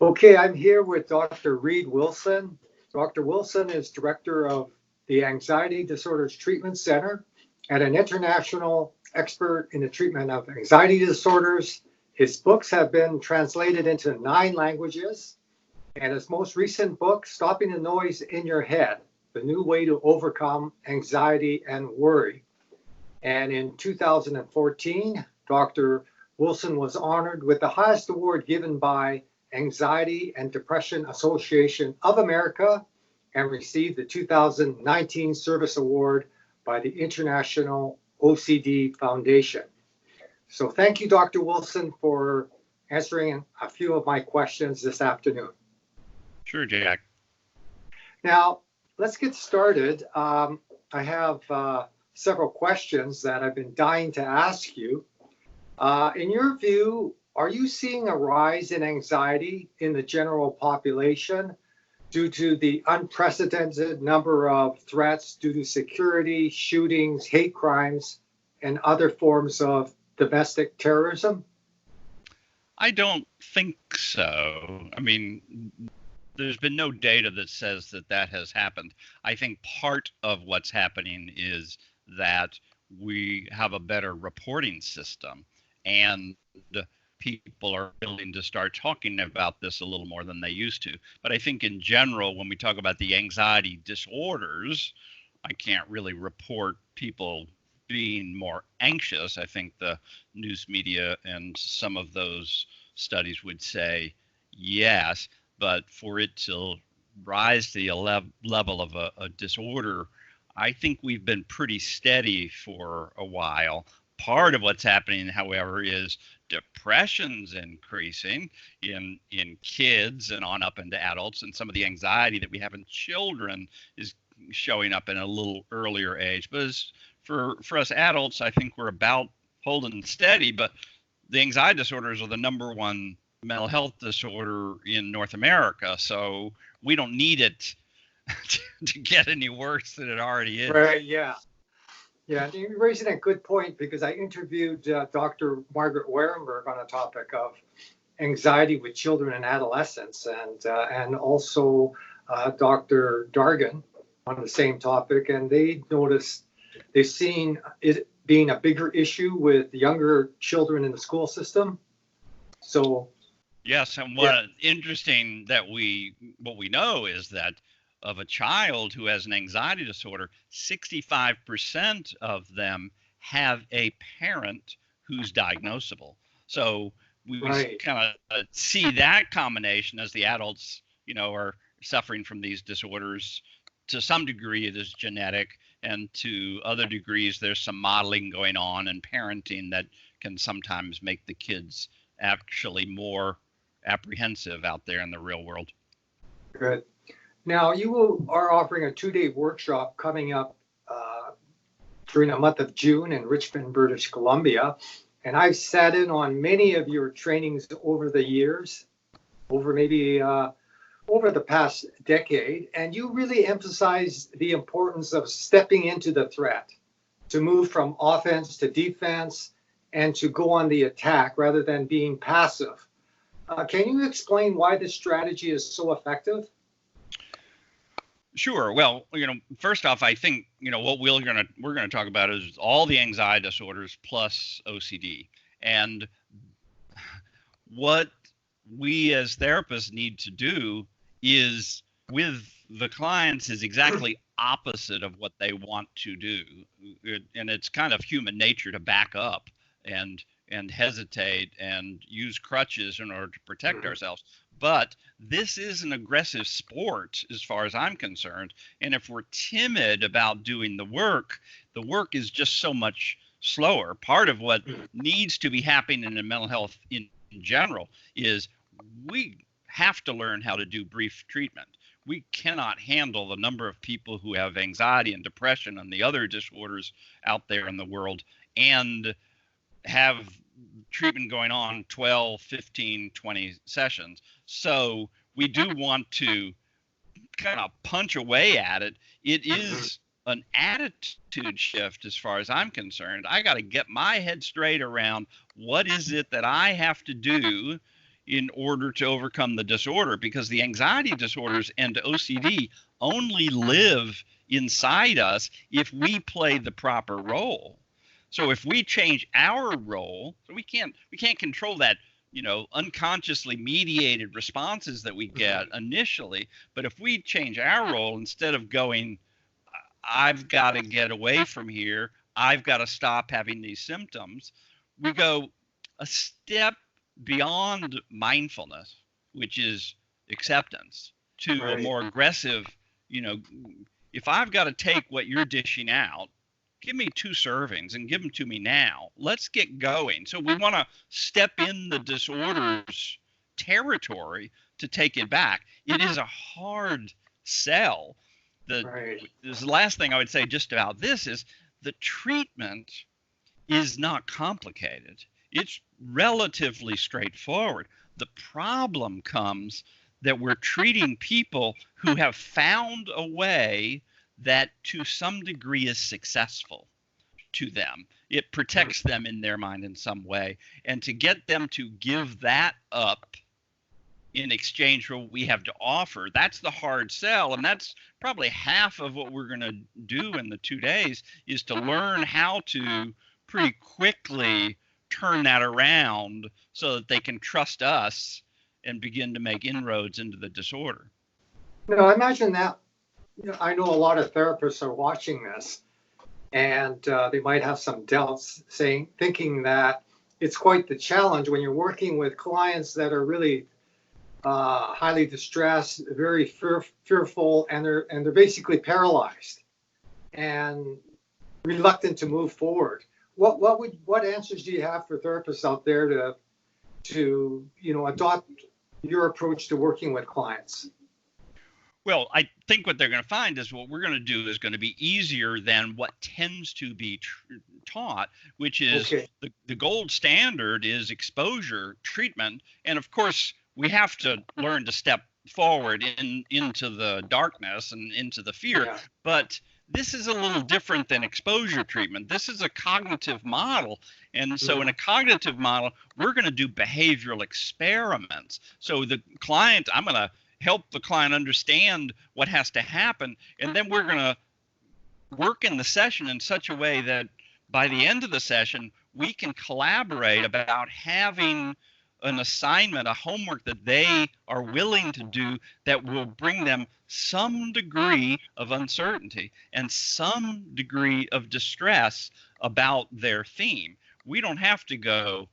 Okay, I'm here with Dr. Reid Wilson. Dr. Wilson is director of the Anxiety Disorders Treatment Center and an international expert in the treatment of anxiety disorders. His books have been translated into 9 languages, and his most recent book, Stopping the Noise in Your Head, The New Way to Overcome Anxiety and Worry. And in 2014, Dr. Wilson was honored with the highest award given by Anxiety and Depression Association of America and received the 2019 Service Award by the International OCD Foundation. So thank you, Dr. Wilson, for answering a few of my questions this afternoon. Sure, Jack. Now, let's get started. I have several questions that I've been dying to ask you. In your view, are you seeing a rise in anxiety in the general population due to the unprecedented number of threats due to security, shootings, hate crimes, and other forms of domestic terrorism? I don't think so. I mean, there's been no data that says that that has happened. I think part of what's happening is that we have a better reporting system, and people are willing to start talking about this a little more than they used to. But I think in general, when we talk about the anxiety disorders, I can't really report people being more anxious. I think the news media and some of those studies would say yes, but for it to rise to the level of a disorder, I think we've been pretty steady for a while. Part of what's happening, however, is depression's increasing in kids and on up into adults, and some of the anxiety that we have in children is showing up in a little earlier age. But as for us adults, I think we're about holding steady. But the anxiety disorders are the number one mental health disorder in North America, so we don't need it to get any worse than it already is. Right, yeah. Yeah, you're raising a good point, because I interviewed Dr. Margaret Warenberg on a topic of anxiety with children and adolescents, and also Dr. Dargan on the same topic, and they've seen it being a bigger issue with younger children in the school system. So yes, and what interesting that what we know is that of a child who has an anxiety disorder, 65% of them have a parent who's diagnosable. So we kind of see that combination as the adults, are suffering from these disorders. To some degree, it is genetic, and to other degrees, there's some modeling going on and parenting that can sometimes make the kids actually more apprehensive out there in the real world. Good. Now, you are offering a 2-day workshop coming up during the month of June in Richmond, British Columbia. And I've sat in on many of your trainings over the years, over the past decade. And you really emphasize the importance of stepping into the threat, to move from offense to defense, and to go on the attack rather than being passive. Can you explain why this strategy is so effective? Sure. Well, first off, I think, what we're going to talk about is all the anxiety disorders plus OCD. And what we as therapists need to do is with the clients is exactly opposite of what they want to do. And it's kind of human nature to back up and hesitate and use crutches in order to protect ourselves. But this is an aggressive sport as far as I'm concerned. And if we're timid about doing the work is just so much slower. Part of what needs to be happening in mental health in general is we have to learn how to do brief treatment. We cannot handle the number of people who have anxiety and depression and the other disorders out there in the world and have treatment going on 12, 15, 20 sessions. So we do want to kind of punch away at it. It is an attitude shift as far as I'm concerned. I got to get my head straight around what is it that I have to do in order to overcome the disorder, because the anxiety disorders and OCD only live inside us if we play the proper role. So if we change our role, so we can't control that, unconsciously mediated responses that we get initially, but if we change our role, instead of going, I've got to get away from here, I've got to stop having these symptoms, we go a step beyond mindfulness, which is acceptance, to a more aggressive, if I've got to take what you're dishing out, give me 2 servings and give them to me now. Let's get going. So we want to step in the disorder's territory to take it back. It is a hard sell. The last thing I would say just about this is the treatment is not complicated. It's relatively straightforward. The problem comes that we're treating people who have found a way that to some degree is successful to them. It protects them in their mind in some way. And to get them to give that up in exchange for what we have to offer, that's the hard sell. And that's probably half of what we're going to do in the 2 days, is to learn how to pretty quickly turn that around so that they can trust us and begin to make inroads into the disorder. I imagine that, I know a lot of therapists are watching this, and they might have some doubts, thinking that it's quite the challenge when you're working with clients that are really highly distressed, very fearful, and they're basically paralyzed and reluctant to move forward. What answers do you have for therapists out there to adopt your approach to working with clients? Well, I think what they're going to find is what we're going to do is going to be easier than what tends to be taught, which is the gold standard is exposure treatment. And of course, we have to learn to step forward into the darkness and into the fear. Yeah. But this is a little different than exposure treatment. This is a cognitive model. And so in a cognitive model, we're going to do behavioral experiments. So the client, I'm going to help the client understand what has to happen. And then we're going to work in the session in such a way that by the end of the session, we can collaborate about having an assignment, a homework that they are willing to do that will bring them some degree of uncertainty and some degree of distress about their theme. We don't have to go,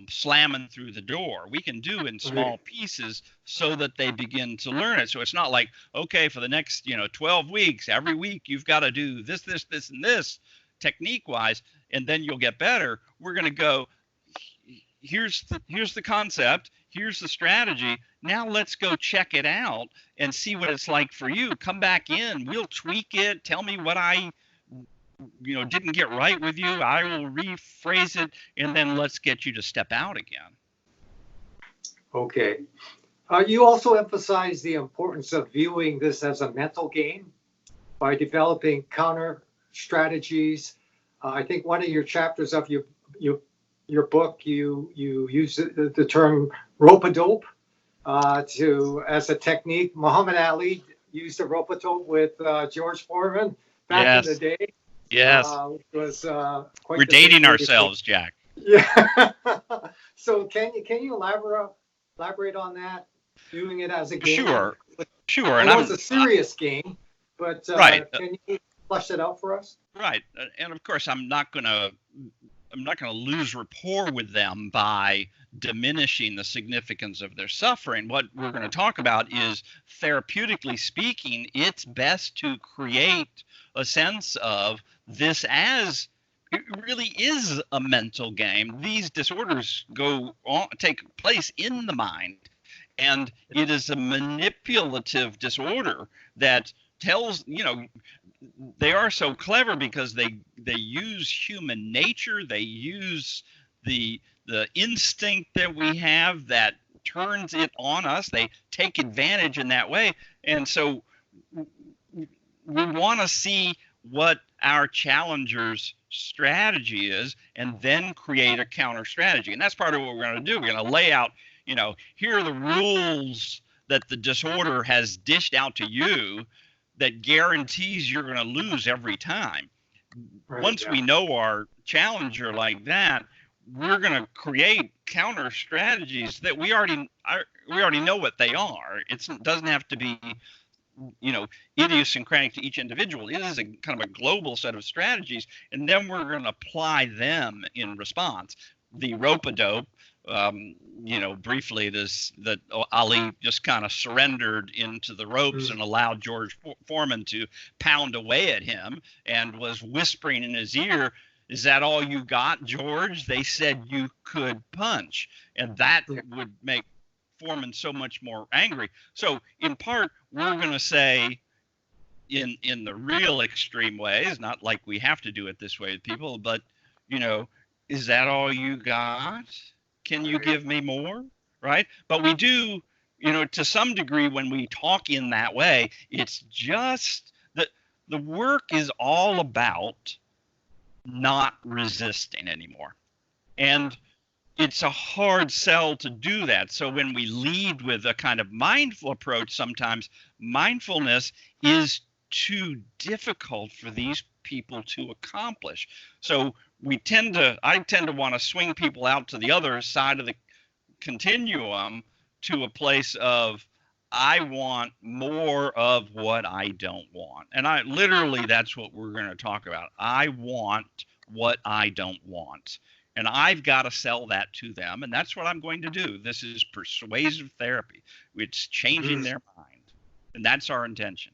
slamming through the door. We can do in small pieces so that they begin to learn it. So it's not like, okay, for the next, 12 weeks, every week you've got to do this, and this technique-wise, and then you'll get better. We're going to go, here's the concept, here's the strategy. Now let's go check it out and see what it's like for you. Come back in, we'll tweak it. Tell me what I didn't get right with you. I will rephrase it, and then let's get you to step out again. Okay. You also emphasize the importance of viewing this as a mental game by developing counter strategies. I think one of your chapters of your book, you use the term rope-a-dope as a technique. Muhammad Ali used a rope-a-dope with George Foreman back in the day. Yes. We're dating ourselves, Jack. Yeah. So can you elaborate on that? Viewing it as a game. Sure. I know it's a serious game, but can you flesh that out for us? Right. And of course, I'm not going to lose rapport with them by diminishing the significance of their suffering. What we're going to talk about is, therapeutically speaking, it's best to create a sense of this as it really is a mental game. These disorders take place in the mind, and it is a manipulative disorder that tells, they are so clever because they use human nature. They use the instinct that we have that turns it on us. They take advantage in that way. And so we want to see what our challenger's strategy is and then create a counter strategy. And that's part of what we're going to do. We're going to lay out, here are the rules that the disorder has dished out to you that guarantees you're going to lose every time. Right, Once yeah. we know our challenger like that, we're going to create counter strategies that we already know what they are. It doesn't have to be, idiosyncratic to each individual. It is a kind of a global set of strategies, and then we're going to apply them in response. The rope-a-dope, briefly, that Ali just kind of surrendered into the ropes and allowed George Foreman to pound away at him and was whispering in his ear, "Is that all you got, George? They said you could punch." And that would make Foreman so much more angry. So in part, we're going to say, in the real extreme ways, not like we have to do it this way with people, but, is that all you got? Can you give me more? Right? But we do, to some degree, when we talk in that way, it's just that the work is all about not resisting anymore. And it's a hard sell to do that. So when we lead with a kind of mindful approach, sometimes mindfulness is too difficult for these people to accomplish. So I tend to want to swing people out to the other side of the continuum, to a place of, I want more of what I don't want. And that's what we're going to talk about. I want what I don't want. And I've got to sell that to them. And that's what I'm going to do. This is persuasive therapy. It's changing their mind. And that's our intention.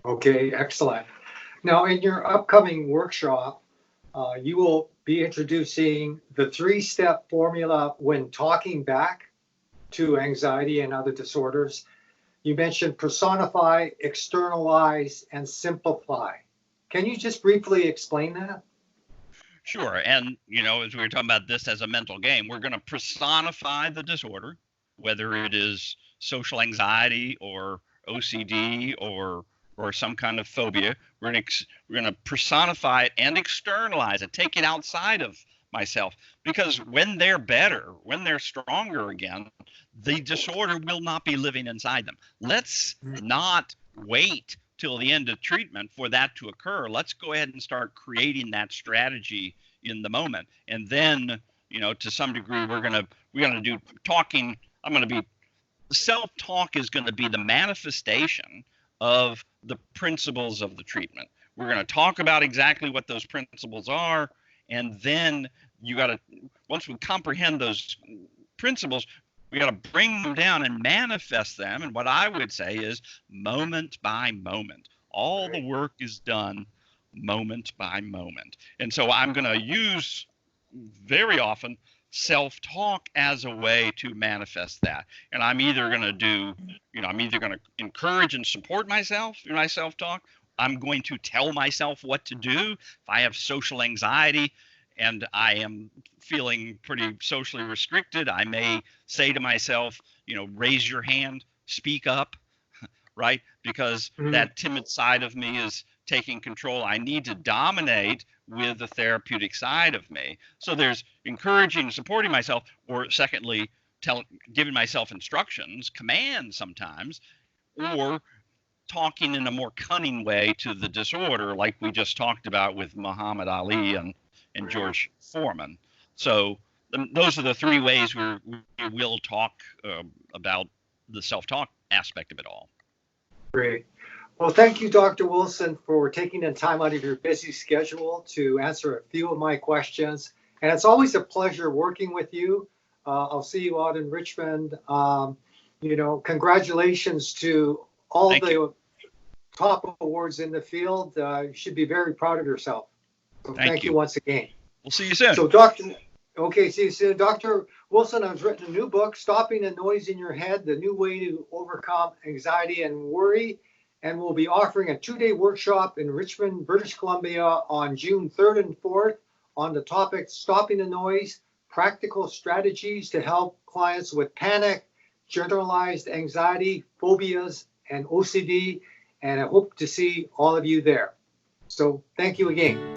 Okay, excellent. Now, in your upcoming workshop, you will be introducing the 3-step formula when talking back to anxiety and other disorders. You mentioned personify, externalize, and simplify. Can you just briefly explain that? Sure. And, as we were talking about this as a mental game, we're going to personify the disorder, whether it is social anxiety or OCD or some kind of phobia. We're going to personify it and externalize it, take it outside of myself. Because when they're better, when they're stronger again, the disorder will not be living inside them. Let's not wait till the end of treatment for that to occur. Let's go ahead and start creating that strategy in the moment. And then, to some degree, we're going to do talking. Self-talk is going to be the manifestation of the principles of the treatment. We're going to talk about exactly what those principles are, and then once we comprehend those principles, we got to bring them down and manifest them. And what I would say is moment by moment. All the work is done moment by moment. And so I'm going to use very often self-talk as a way to manifest that. And I'm either going to encourage and support myself in my self-talk. I'm going to tell myself what to do. If I have social anxiety and I am feeling pretty socially restricted, I may say to myself, raise your hand, speak up, right? Because that timid side of me is taking control. I need to dominate with the therapeutic side of me. So there's encouraging and supporting myself, or secondly, giving myself instructions, commands sometimes, or talking in a more cunning way to the disorder, like we just talked about with Muhammad Ali and George Foreman. So those are the 3 ways we will talk about the self-talk aspect of it all. Great. Well, thank you, Dr. Wilson, for taking the time out of your busy schedule to answer a few of my questions. And it's always a pleasure working with you. I'll see you out in Richmond. Congratulations to all the top awards in the field. You should be very proud of yourself. So thank you once again. We'll see you soon. So, see you soon. Dr. Wilson has written a new book, Stopping the Noise in Your Head, the New Way to Overcome Anxiety and Worry. And we'll be offering a 2-day workshop in Richmond, British Columbia on June 3rd and 4th on the topic Stopping the Noise, Practical Strategies to Help Clients with Panic, Generalized Anxiety, Phobias, and OCD. And I hope to see all of you there. So thank you again.